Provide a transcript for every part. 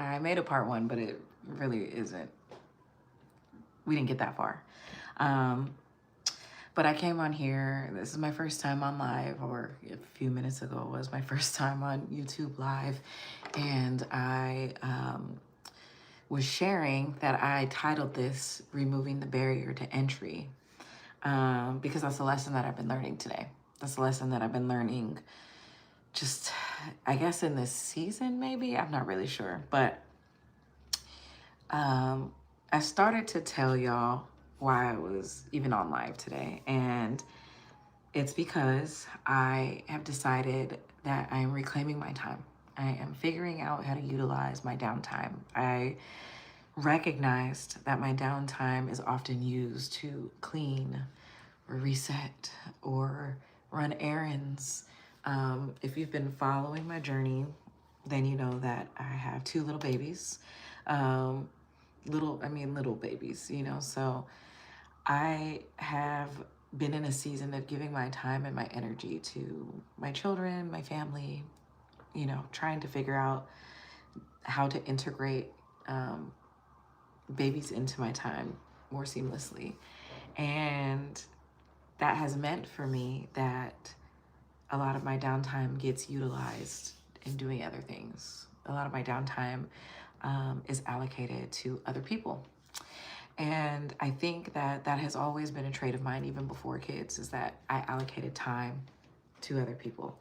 I made a part one, but it really isn't. We didn't get that far. Um, but I came on here. This is my first time on live, or a few minutes ago was my first time on YouTube Live. And I was sharing that I titled this Removing the Barrier to Entry, because that's a lesson that I've been learning today. That's a lesson that I've been learning just, I guess, in this season, maybe. I'm not really sure. But I started to tell y'all why I was even on live today. And it's because I have decided that I am reclaiming my time. I am figuring out how to utilize my downtime. I recognized that my downtime is often used to clean or reset or run errands. If you've been following my journey, then you know that I have two little babies. Little babies, you know. So I have been in a season of giving my time and my energy to my children, my family, you know, trying to figure out how to integrate babies into my time more seamlessly. And that has meant for me that a lot of my downtime gets utilized in doing other things. A lot of my downtime is allocated to other people. And I think that that has always been a trait of mine, even before kids, is that I allocated time to other people.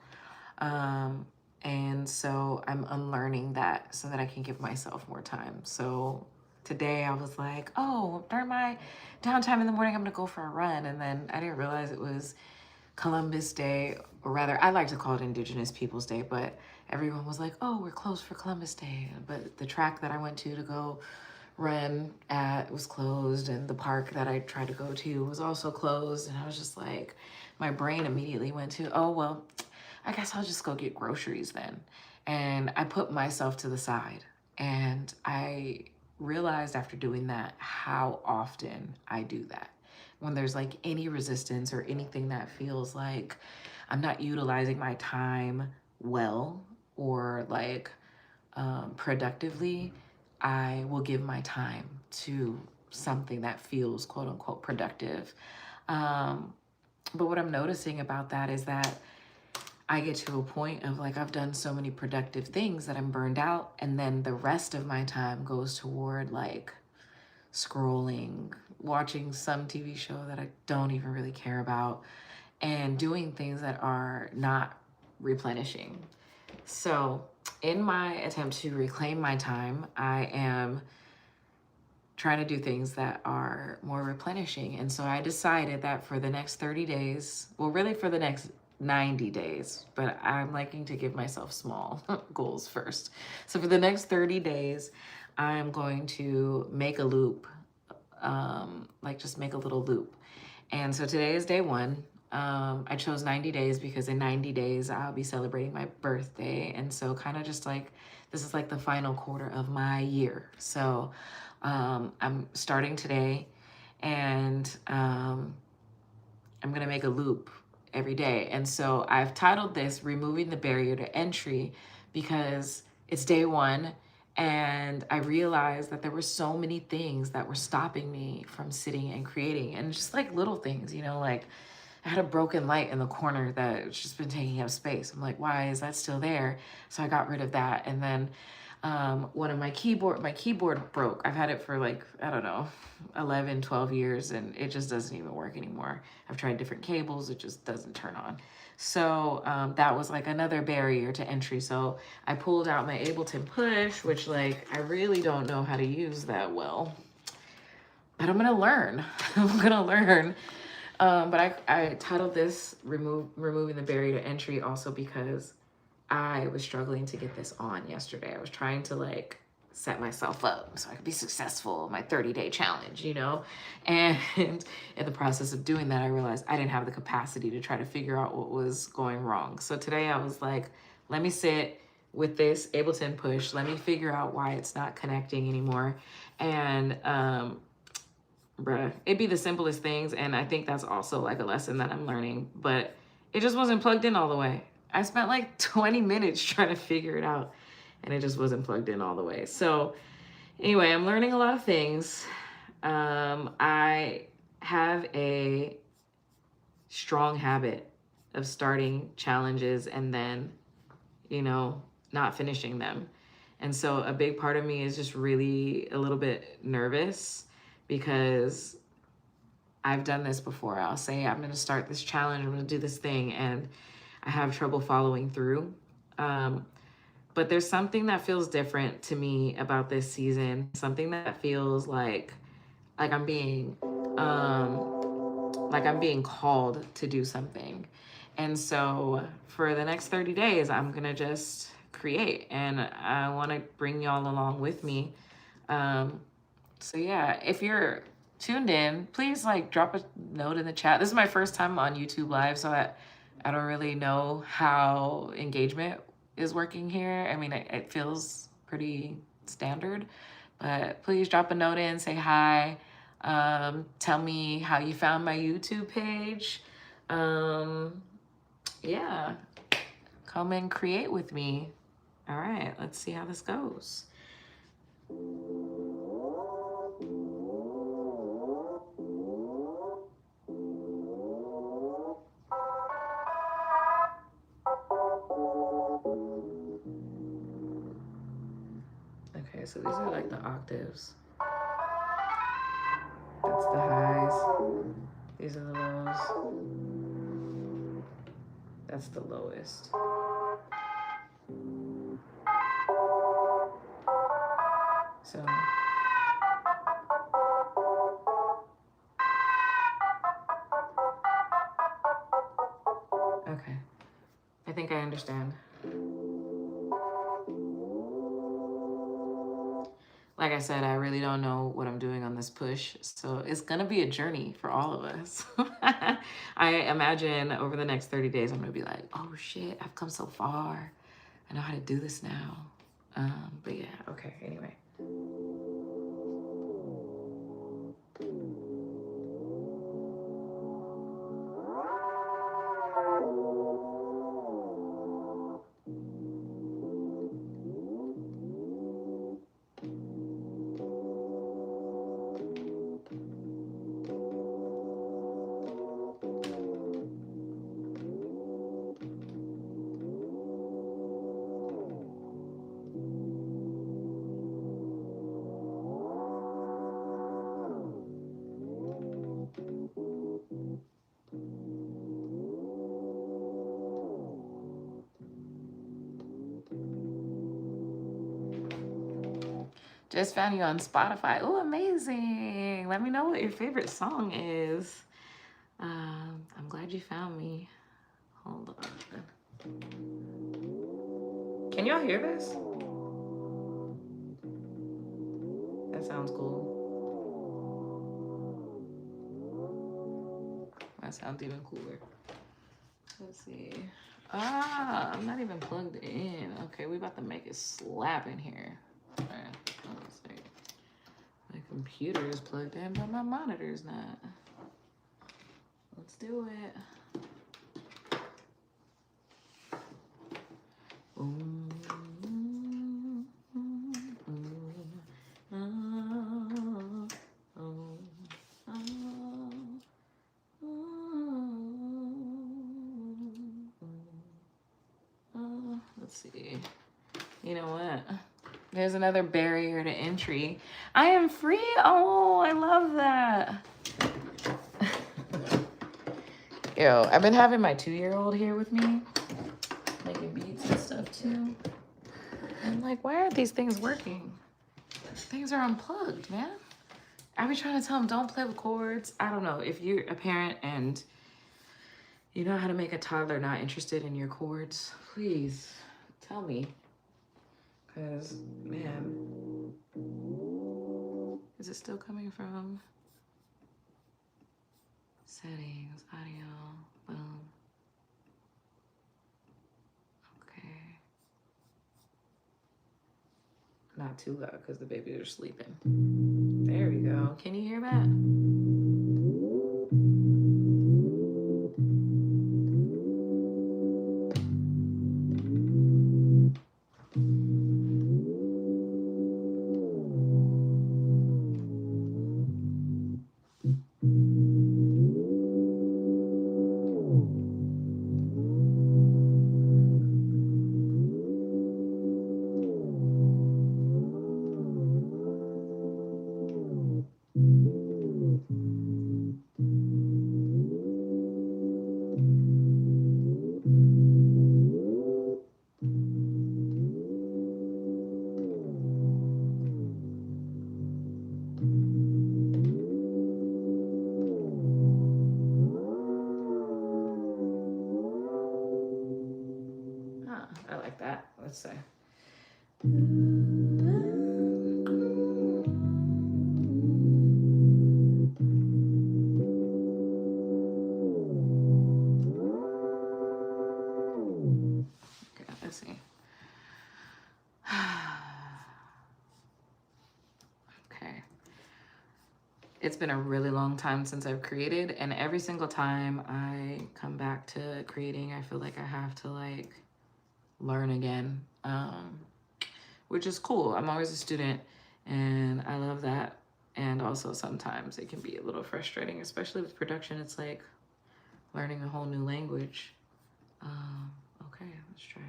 And so I'm unlearning that so that I can give myself more time. So today I was like, oh, during my downtime in the morning, I'm gonna go for a run. And then I didn't realize it was Columbus Day, or rather, I like to call it Indigenous Peoples Day, but everyone was like, oh, we're closed for Columbus Day. But the track that I went to go run at was closed, and the park that I tried to go to was also closed. And I was just like, my brain immediately went to, oh, well, I guess I'll just go get groceries then. And I put myself to the side. And I realized after doing that how often I do that. When there's like any resistance or anything that feels like I'm not utilizing my time well or like productively, I will give my time to something that feels quote unquote productive. But what I'm noticing about that is that I get to a point of like, I've done so many productive things that I'm burned out. And then the rest of my time goes toward like scrolling, watching some TV show that I don't even really care about, and doing things that are not replenishing. So in my attempt to reclaim my time, I am trying to do things that are more replenishing. And so I decided that for the next 30 days, well, really for the next 90 days, but I'm liking to give myself small goals first. So for the next 30 days, I'm going to make a loop, like just make a little loop. And so today is day one. I chose 90 days because in 90 days, I'll be celebrating my birthday. And so kind of just like, this is like the final quarter of my year. So I'm starting today, and I'm gonna make a loop every day. And so I've titled this Removing the Barrier to Entry because it's day one, and I realized that there were so many things that were stopping me from sitting and creating, and just like little things, you know, like I had a broken light in the corner that's just been taking up space. I'm like, why is that still there? So I got rid of that. And then one of my keyboard broke. I've had it for like, I don't know, 11, 12 years, and it just doesn't even work anymore. I've tried different cables. It just doesn't turn on. So that was like another barrier to entry. So I pulled out my Ableton Push, which like, I really don't know how to use that well, but I'm gonna learn. I'm gonna learn. But I titled this Removing the Barrier to Entry also because I was struggling to get this on yesterday. I was trying to like set myself up so I could be successful in my 30-day challenge, you know? And in the process of doing that, I realized I didn't have the capacity to try to figure out what was going wrong. So today I was like, let me sit with this Ableton Push. Let me figure out why it's not connecting anymore. And bruh, it'd be the simplest things. And I think that's also like a lesson that I'm learning, but it just wasn't plugged in all the way. I spent like 20 minutes trying to figure it out. and it just wasn't plugged in all the way. So anyway, I'm learning a lot of things. I have a strong habit of starting challenges and then, not finishing them. And so a big part of me is just really a little bit nervous because I've done this before. I'll say, I'm going to start this challenge, I'm going to do this thing, and I have trouble following through. But there's something that feels different to me about this season, something that feels like I'm being called to do something. And so for the next 30 days, I'm going to just create, and I want to bring y'all along with me. So yeah, if you're tuned in, please drop a note in the chat. This is my first time on YouTube Live, so I don't really know how engagement is working here. I mean, it feels pretty standard, but please drop a note in, say hi. Tell me how you found my YouTube page. Yeah, come and create with me. All right, let's see how this goes. Okay, so these are like the octaves. That's the highs. These are the lows. That's the lowest. So okay, I think I understand. Like I said, I really don't know what I'm doing on this push, so it's gonna be a journey for all of us. I imagine over the next 30 days, I'm gonna be like, oh shit, I've come so far. I know how to do this now. But yeah, okay, anyway. Just found you on Spotify. Oh, amazing. Let me know what your favorite song is. I'm glad you found me. Hold on. Can y'all hear this? That sounds cool. That sounds even cooler. Let's see. I'm not even plugged in. Okay, we about to make it slap in here. All right, let's see. My computer is plugged in, but my monitor's not. Let's do it. Let's see. You know what? There's another barrier to entry. I am free. Oh, I love that. Yo, I've been having my 2-year-old here with me, making beats and stuff too. I'm like, why aren't these things working? Things are unplugged, man. I be trying to tell him, don't play with cords. I don't know. If you're a parent and you know how to make a toddler not interested in your cords, please tell me. Because, man, is it still coming from settings, audio, boom. Okay. Not too loud because the babies are sleeping. There we go. Can you hear that? let's say. Okay, let's see. Okay. It's been a really long time since I've created, and every single time I come back to creating, I feel like I have to like learn again, which is cool. I'm always a student, and I love that. And also sometimes it can be a little frustrating, especially with production. It's like learning a whole new language. Okay, let's try.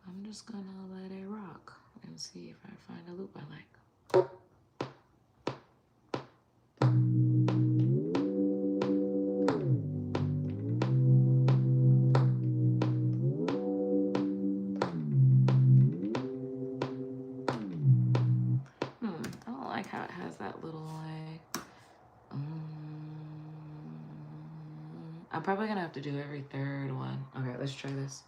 I'm just gonna let it rock and see if I find a loop I like. I don't like how it has that little like, I'm probably gonna have to do every third one. Okay, let's try this.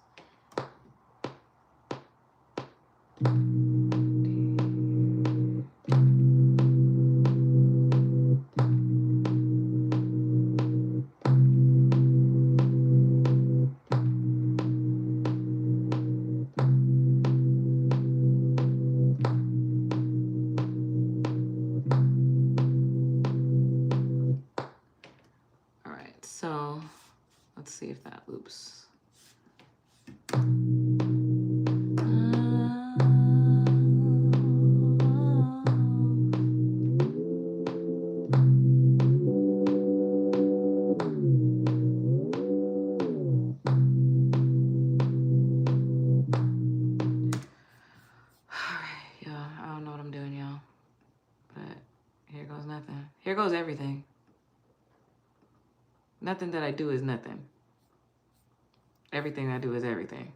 All right, so let's see if that loops. I don't know what I'm doing, y'all. But here goes nothing. Here goes everything. Nothing that I do is nothing. Everything I do is everything.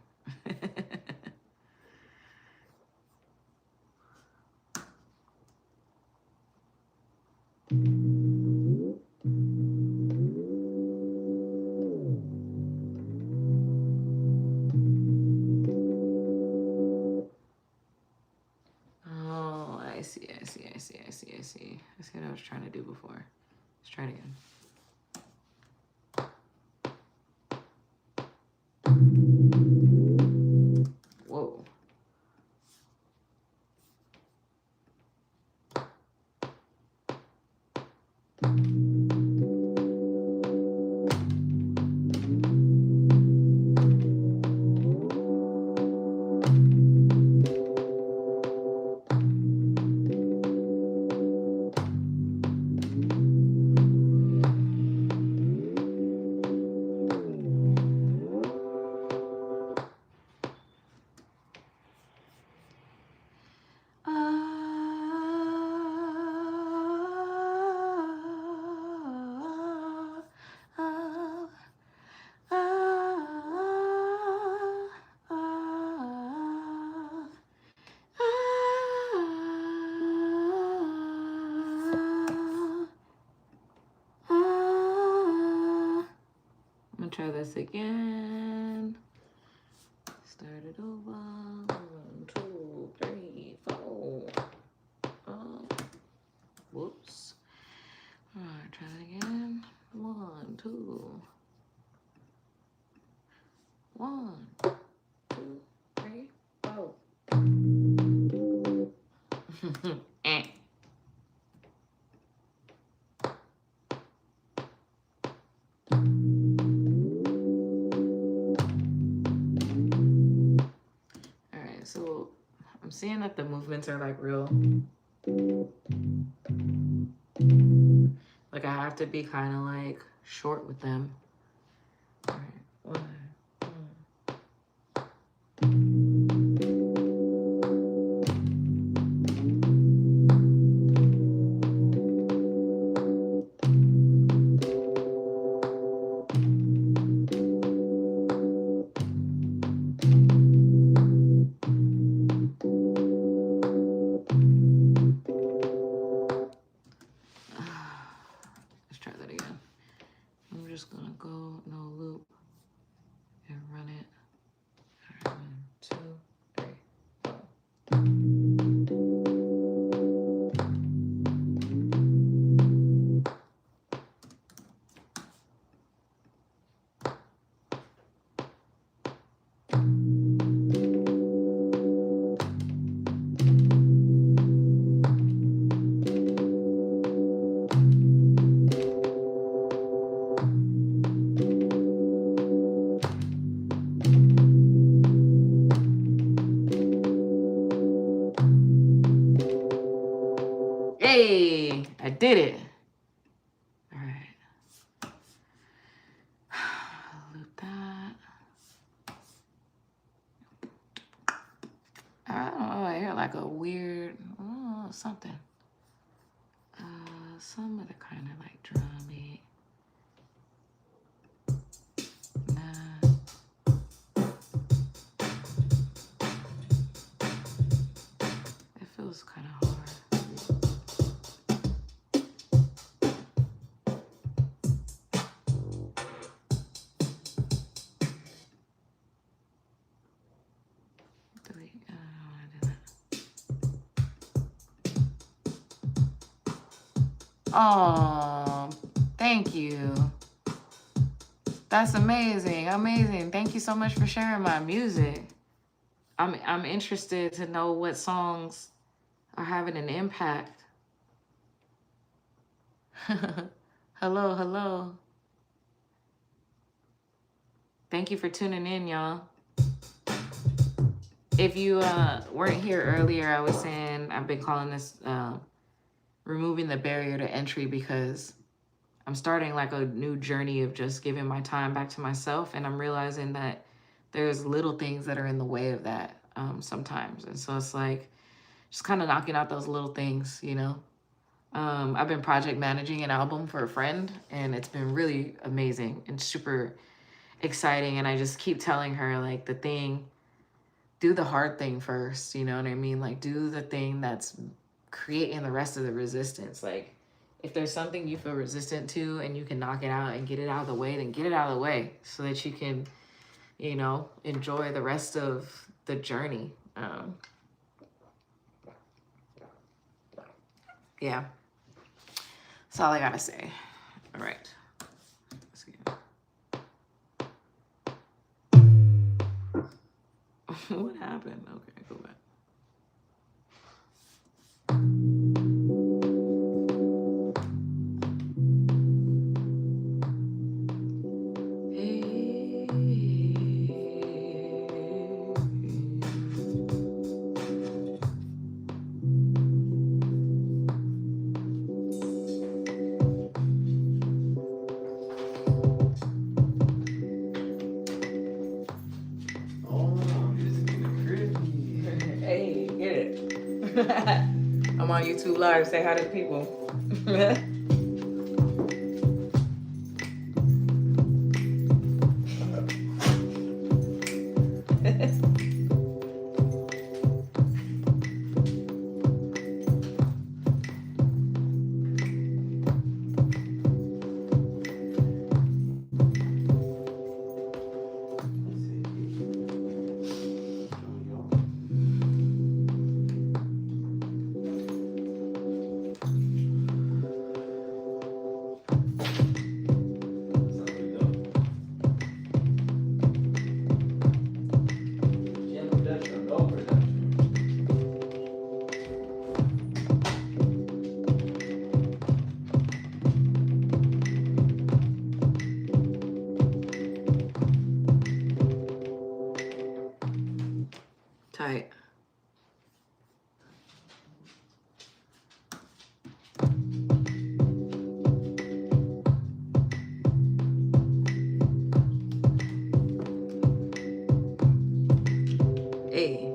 Oh, I see. I see what I was trying to do before. Let's try it again. Whoa. I'm gonna try this again. Start it over. 1, 2, 3, 4. Whoops. All right, try it again. 1, 2. 1, 2, 3, 4. Eh. Alright, so I'm seeing that the movements are like real. Like I have to be kind of like short with them. Alright, 1. Let's try that again. I'm just gonna go no loop. Hey, I did it. All right. Loop that. I don't know. I hear like a weird something. Some of the kind of like drum beat. Nah. It feels kind of hard. Oh, thank you. That's amazing. Amazing. Thank you so much for sharing my music. I'm interested to know what songs are having an impact. Hello, hello. Thank you for tuning in, y'all. If you weren't here earlier, I was saying I've been calling this removing the barrier to entry, because I'm starting like a new journey of just giving my time back to myself. And I'm realizing that there's little things that are in the way of that sometimes. And so it's like just kind of knocking out those little things, you know. I've been project managing an album for a friend, and it's been really amazing and super exciting. And I just keep telling her, like, do the hard thing first, you know what I mean? Like, do the thing that's creating the rest of the resistance. Like, if there's something you feel resistant to and you can knock it out and get it out of the way, then get it out of the way so that you can, you know, enjoy the rest of the journey. Yeah. That's all I gotta say. All right. Let's see. What happened? Okay, go back. I'm on YouTube Live. Say hi to the people. Tight. Hey.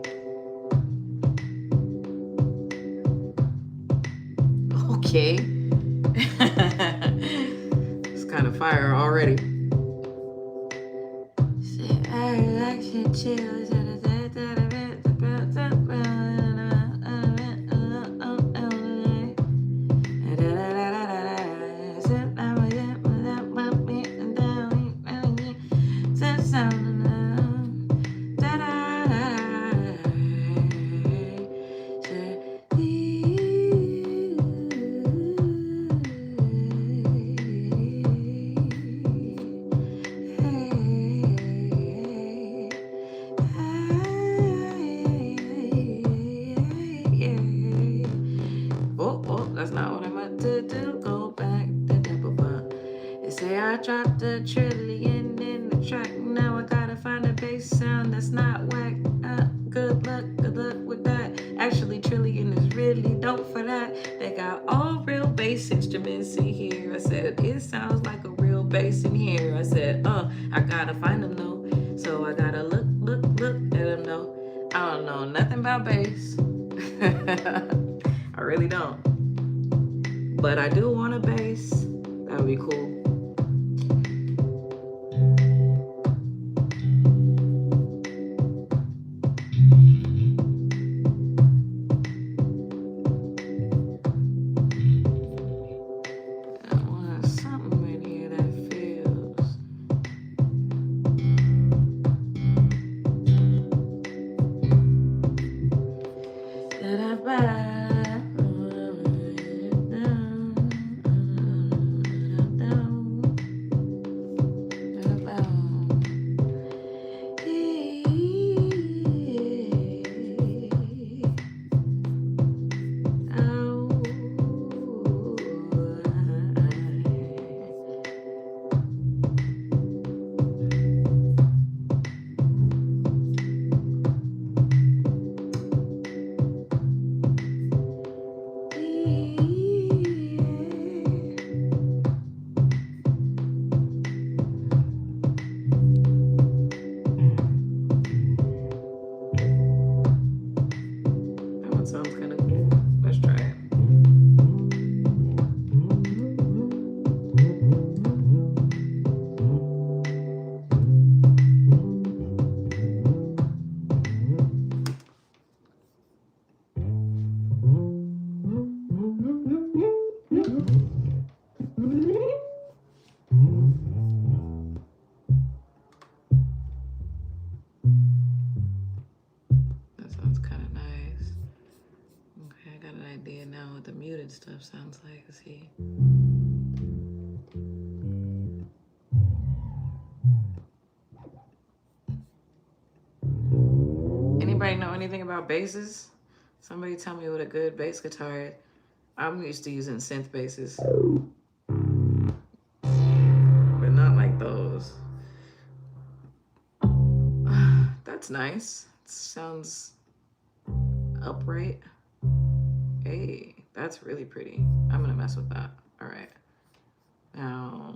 Okay. It's kind of fire already. Say I relax and chill. That's not what I meant to do. Go back to double bump. They say I dropped a trillion in the track. Now I gotta find a bass sound that's not whack. Good luck with that. Actually, trillion is really dope for that. They got all gotta find them though. So I gotta look at them though. I don't know nothing about bass. I really don't. But I do want a bass. That would be cool. The muted stuff sounds like. Let's see. Anybody know anything about basses? Somebody tell me what a good bass guitar is. I'm used to using synth basses, but not like those. That's nice. It sounds upright. Hey. That's really pretty. I'm gonna mess with that. All right. Now.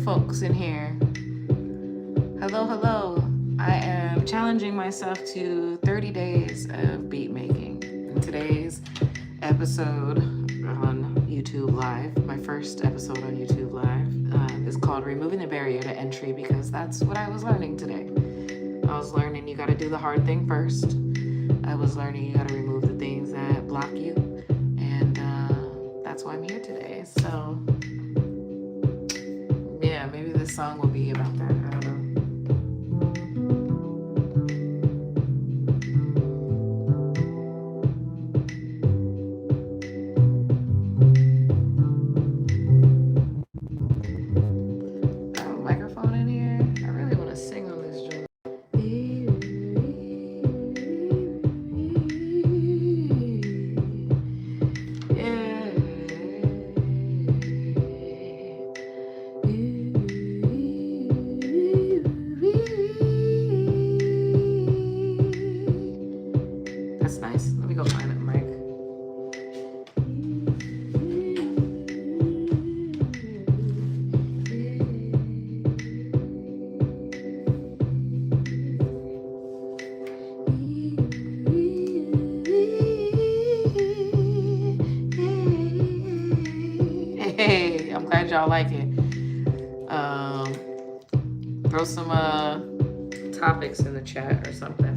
folks in here. Hello, hello. I am challenging myself to 30 days of beat making. In today's episode on YouTube Live, my first episode on YouTube Live, is called Removing the Barrier to Entry, because that's what I was learning today. I was learning you got to do the hard thing first. I was learning you got to remove the things that block you. And that's why I'm here today. So, yeah, maybe this song will be about that. I don't know. That's nice. Let me go find it, Mike. Hey, I'm glad y'all like it. Throw some topics in the chat or something.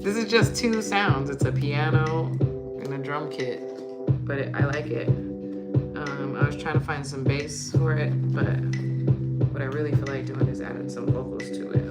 This is just two sounds. It's a piano and a drum kit, but I like it. I was trying to find some bass for it, but what I really feel like doing is adding some vocals to it.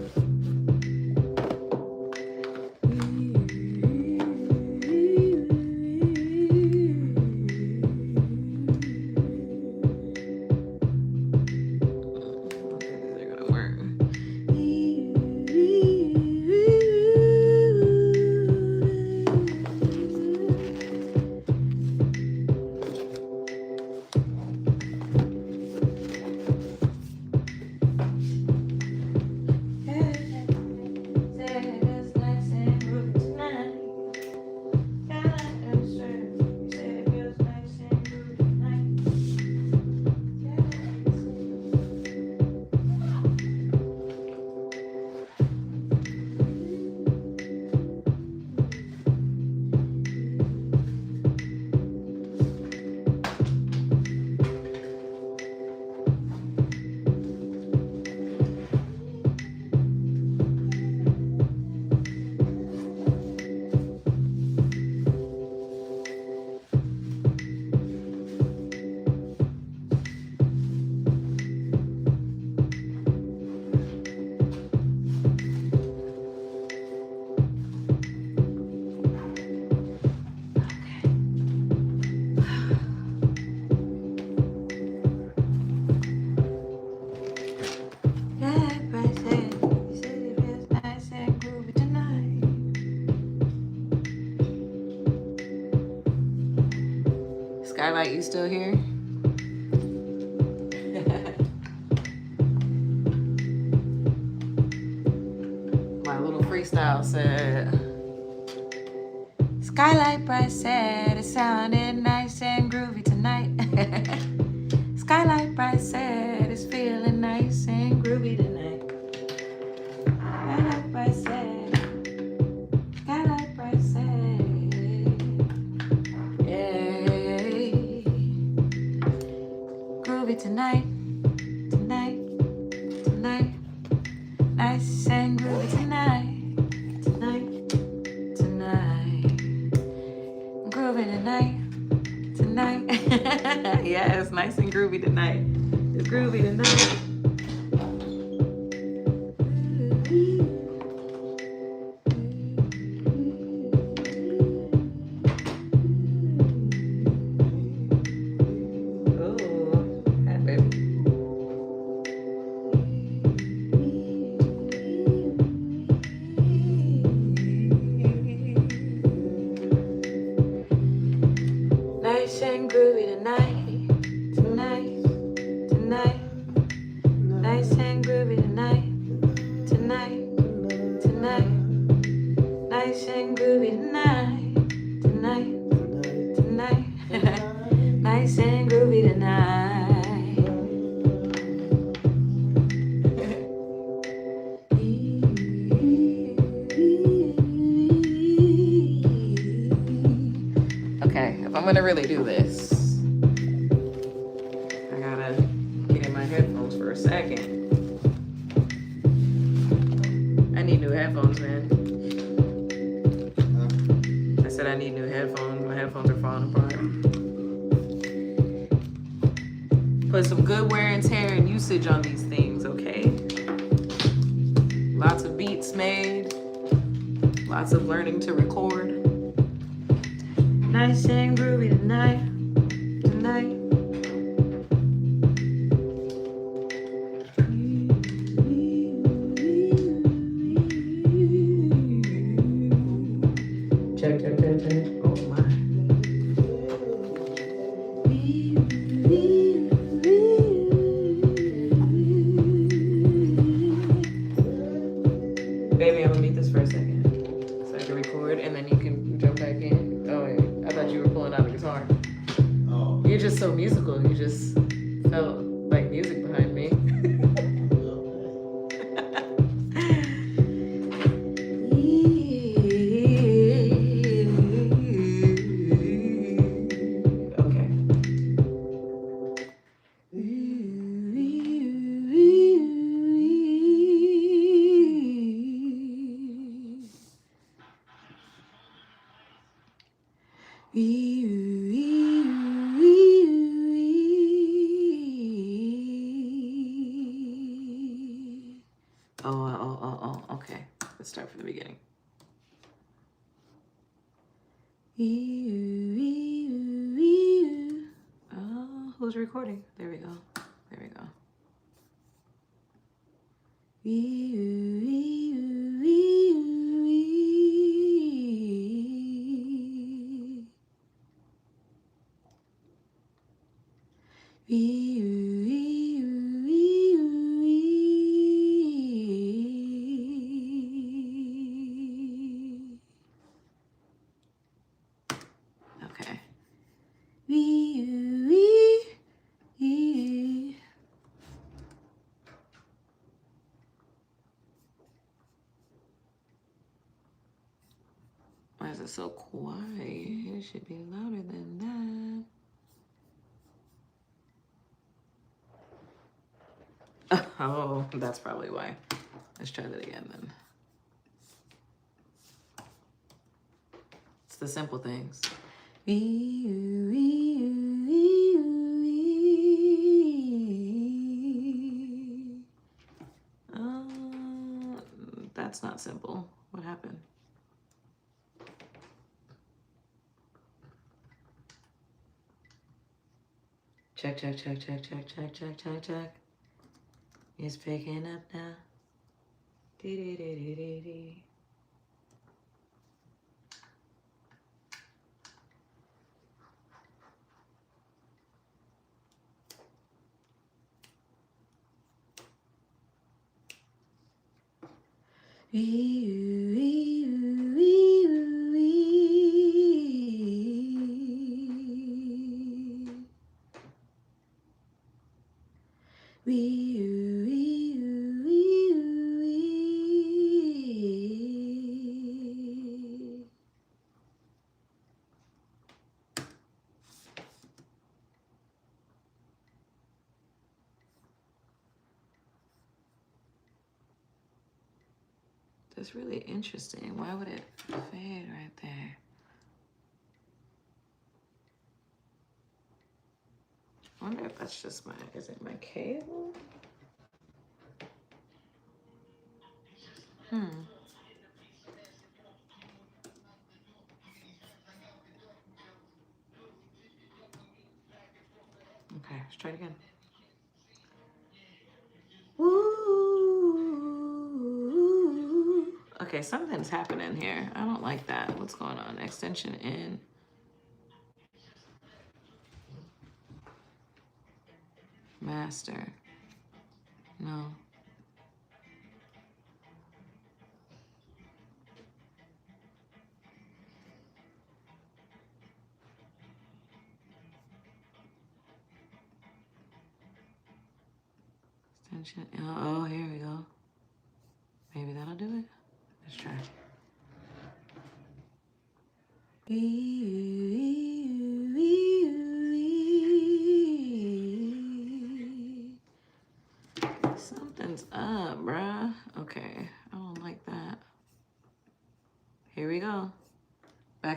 Skylight, you still here? My little freestyle said, Skylight Bright said it sounded nice and groovy tonight. Skylight Bright said it's feeling nice and groovy tonight. Skylight Bright said, Skylight Bright said, yeah, groovy tonight, tonight, tonight, nice and groovy tonight, tonight, tonight, groovy tonight, tonight. Yeah, it's nice and groovy tonight. It's groovy tonight. Nice and groovy tonight, tonight, tonight. Nice and groovy tonight, tonight, tonight. Nice and groovy tonight, tonight, tonight. Nice and groovy tonight. I'm gonna really do this. I gotta get in my headphones for a second. I need new headphones, man. I said I need new headphones. My headphones are falling apart. Put some good wear and tear and usage on these things, okay? Lots of beats made. Lots of learning to record. Nice and groovy tonight. Check. Oh my. Baby, I'm gonna mute this for a second so I can record and then you can jump back in. Oh wait, I thought you were pulling out a guitar. Oh. You're just so musical. You just felt like music behind me. Oh, okay. Let's start from the beginning. Oh, who's recording? There we go. Okay. Why is it so quiet? It should be louder than that. Oh, that's probably why. Let's try that again then. It's the simple things. That's not simple. What happened? Check. It's picking up now. Dee. That's really interesting. Why would it fade right there? I wonder if that's just is it my cable? Okay, let's try it again. Woo. Okay, something's happening here. I don't like that. What's going on? Extension in. Master. No. Extension. Oh, here we go. Maybe that'll do it. Let's try.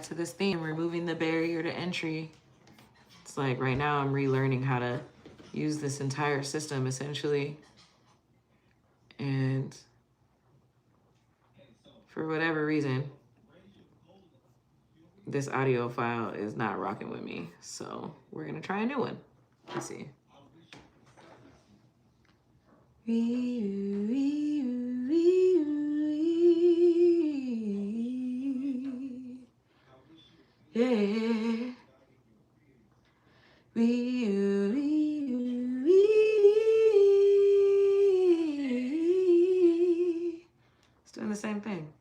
to this theme, removing the barrier to entry. It's like right now I'm relearning how to use this entire system essentially. And for whatever reason, this audio file is not rocking with me. So we're gonna try a new one. Let's see. Yeah. It's doing the same thing.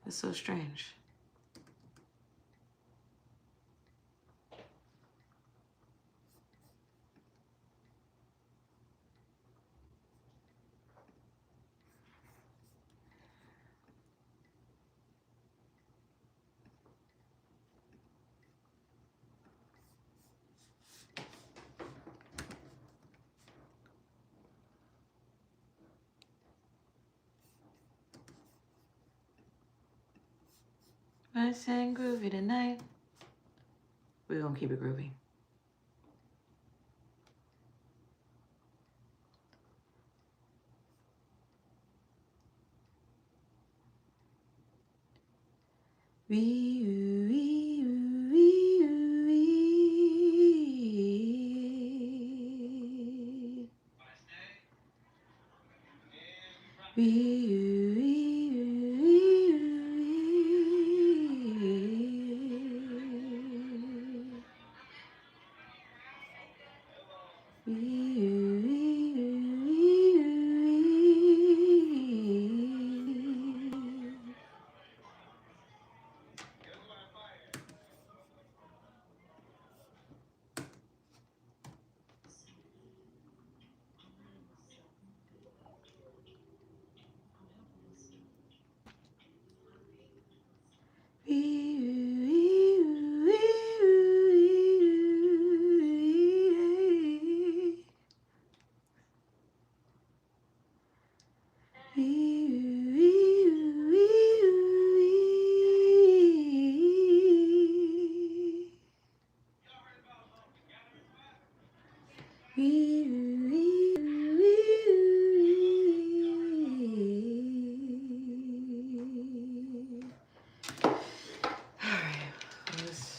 It's so strange. Nice and groovy tonight. We're gonna keep it groovy.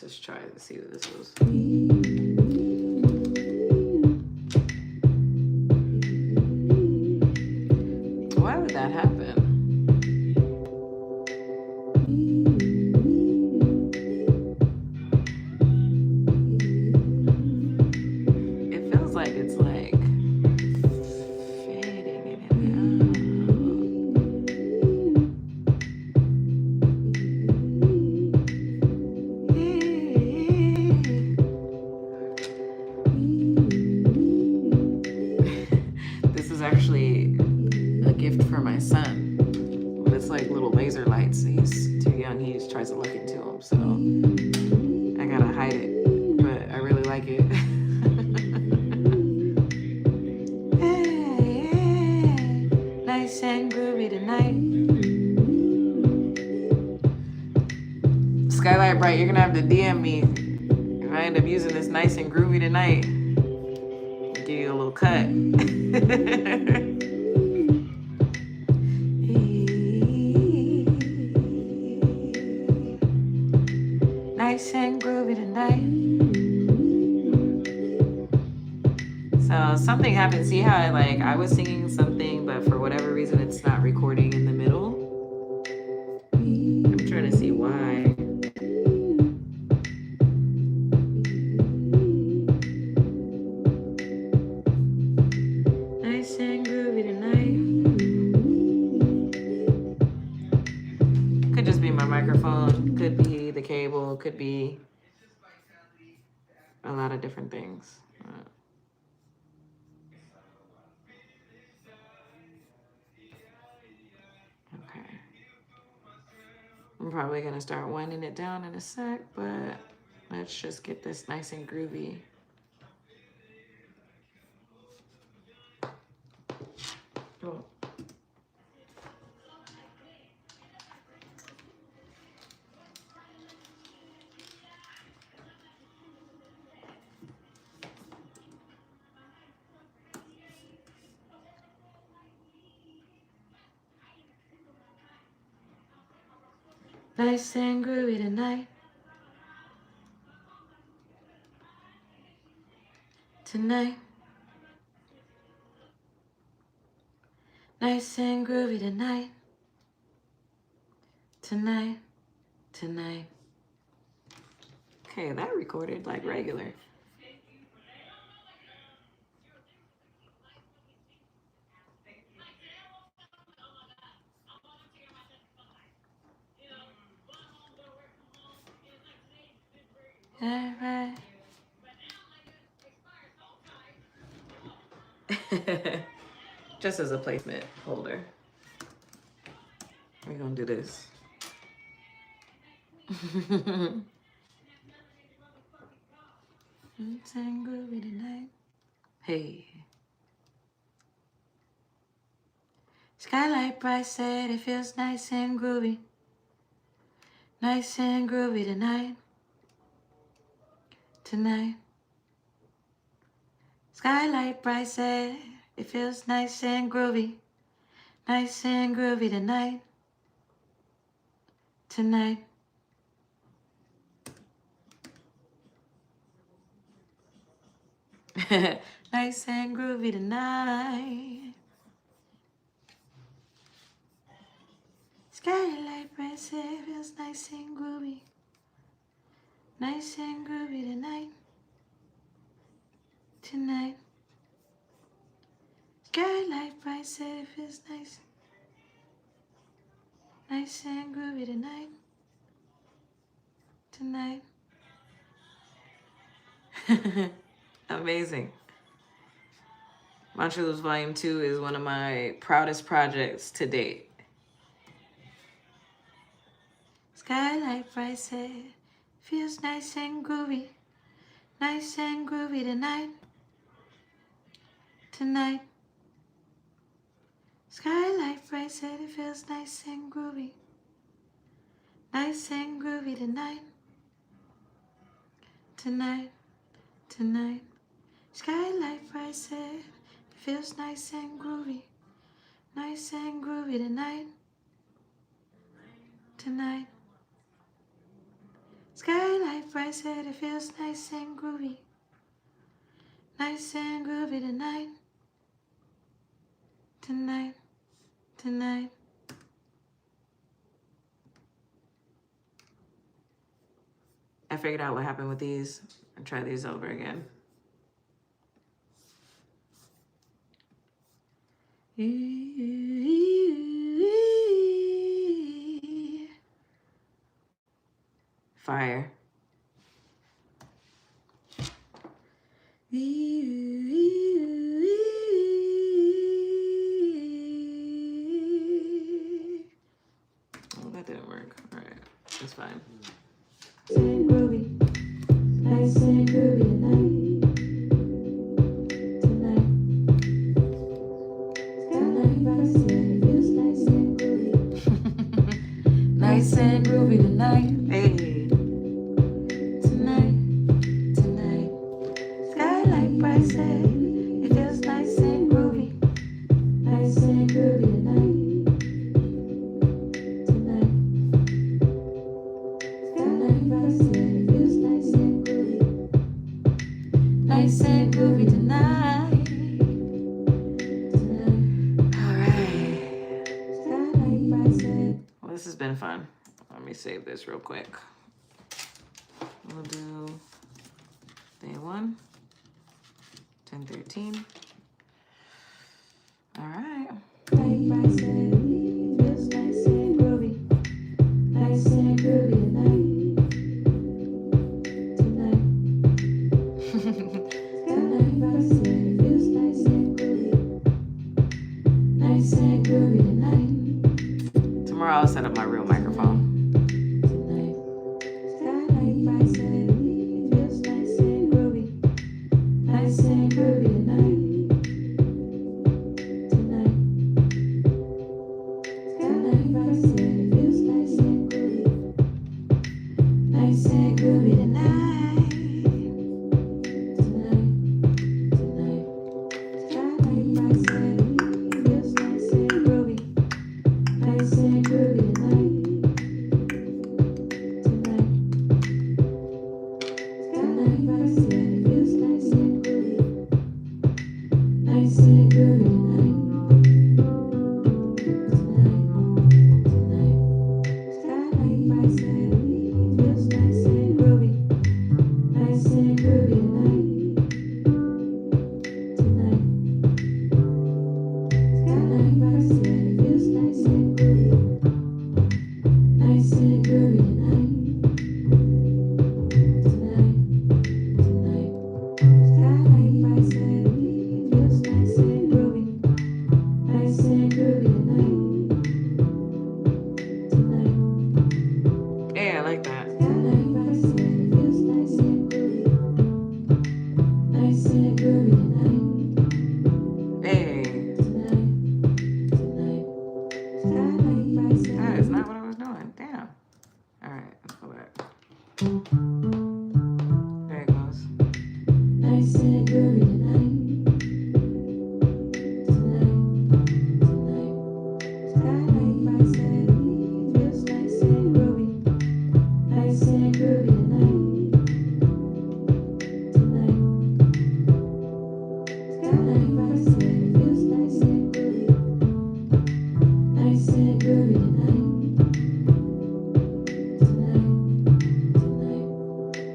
Let's try to see what this was. Why would that happen? It feels like it's like fading in and out. This is actually a gift for my son. But it's like little laser lights. He's too young. He just tries to look into them. So I gotta hide it. But I really like it. Hey, nice and groovy tonight. Skylight Bright, you're gonna have to DM me if I end up using this nice and groovy tonight. I'll give you a little cut. Nice and groovy tonight. So something happened. See how I was singing something, but for whatever reason it's not recording in the middle. I'm trying to see why. Nice and groovy tonight. Could just be my microphone, could be the cable, could be a lot of different things. Okay. I'm probably gonna start winding it down in a sec, but let's just get this nice and groovy. Oh. Nice and groovy tonight. Tonight. Nice and groovy tonight. Tonight. Tonight. Okay, that recorded like regular. All right. Just as a placement holder. We're gonna do this. Tonight. Hey. Skylight bright said it feels nice and groovy. Nice and groovy tonight. Tonight. Skylight bright said it feels nice and groovy. Nice and groovy tonight. Tonight. Nice and groovy tonight. Skylight bright said it feels nice and groovy. Nice and groovy tonight. Tonight. Skylight bright said it feels nice. Nice and groovy tonight. Tonight. Amazing. Mantra Loops Volume 2 is one of my proudest projects to date. Skylight bright said feels nice and groovy. Nice and groovy tonight. Tonight. Skylight bright said it feels nice and groovy. Nice and groovy tonight. Tonight. Tonight. Skylight bright said it feels nice and groovy. Nice and groovy tonight. Tonight. Skylight bright said it feels nice and groovy. Nice and groovy tonight. Tonight. Tonight. I figured out what happened with these. I'll try these over again. Fire. Oh, that didn't work. All right, that's fine. Nice and groovy. Nice and groovy tonight. Nice and groovy tonight. Hey. Tonight, tonight. Skylight bright said it feels nice and groovy. Nice and groovy tonight. Tonight. Skylight bright said it feels nice and groovy. Nice and groovy tonight. Tonight. All right. Skylight bright said. Well, this has been fun. Let me save this real quick. We'll do day 1, 10:13. All right. Nice and groovy. Nice and groovy tonight. Tonight. Feels nice and groovy. Nice and groovy tonight. Tomorrow I'll set up my real microphone. There it goes. Nice and groovy tonight. Skylight by Sandy feels nice and groovy. Nice and groovy tonight. Skylight by Sandy feels nice and groovy. Nice and groovy tonight.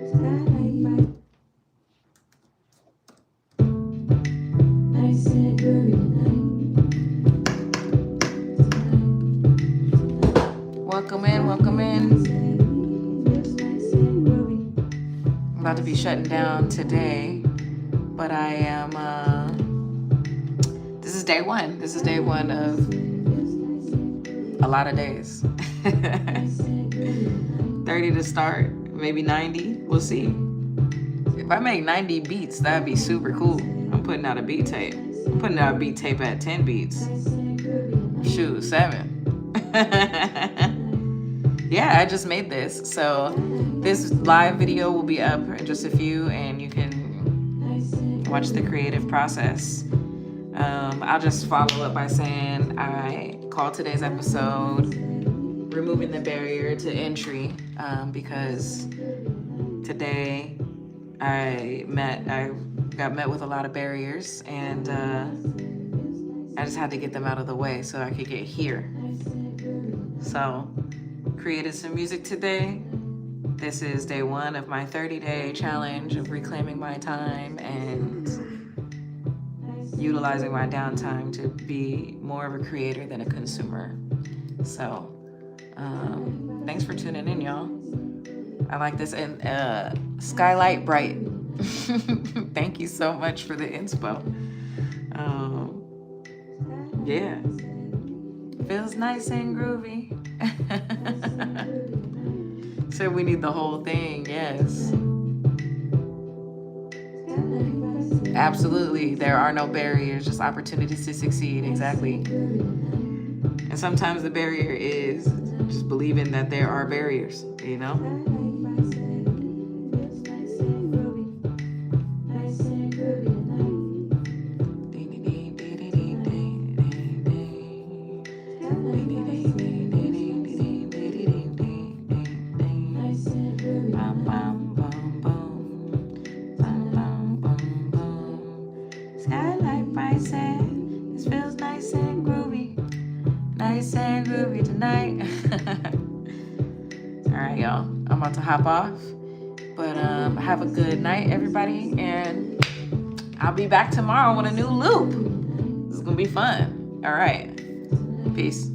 Skylight by nice and groovy tonight. Welcome in, welcome in. I'm about to be shutting down today, but I am, this is day one. This is day one of a lot of days. 30 to start, maybe 90, we'll see. If I make 90 beats, that'd be super cool. I'm putting out a beat tape. I'm putting out a beat tape at 10 beats. Shoot, 7. Yeah, I just made this. So this live video will be up in just a few, and you can watch the creative process. I'll just follow up by saying I called today's episode Removing the Barrier to Entry, because today I got met with a lot of barriers, and I just had to get them out of the way so I could get here. So created some music today. This is day one of my 30-day challenge of reclaiming my time and utilizing my downtime to be more of a creator than a consumer. So thanks for tuning in, y'all. I like this. And Skylight Bright, thank you so much for the inspo. Yeah, feels nice and groovy. So we need the whole thing, yes. Absolutely, there are no barriers, just opportunities to succeed, exactly. And sometimes the barrier is just believing that there are barriers, you know? Skylight bright said, this feels nice and groovy. Nice and groovy tonight. All right, y'all. I'm about to hop off. But have a good night, everybody. And I'll be back tomorrow with a new loop. This is going to be fun. All right. Peace.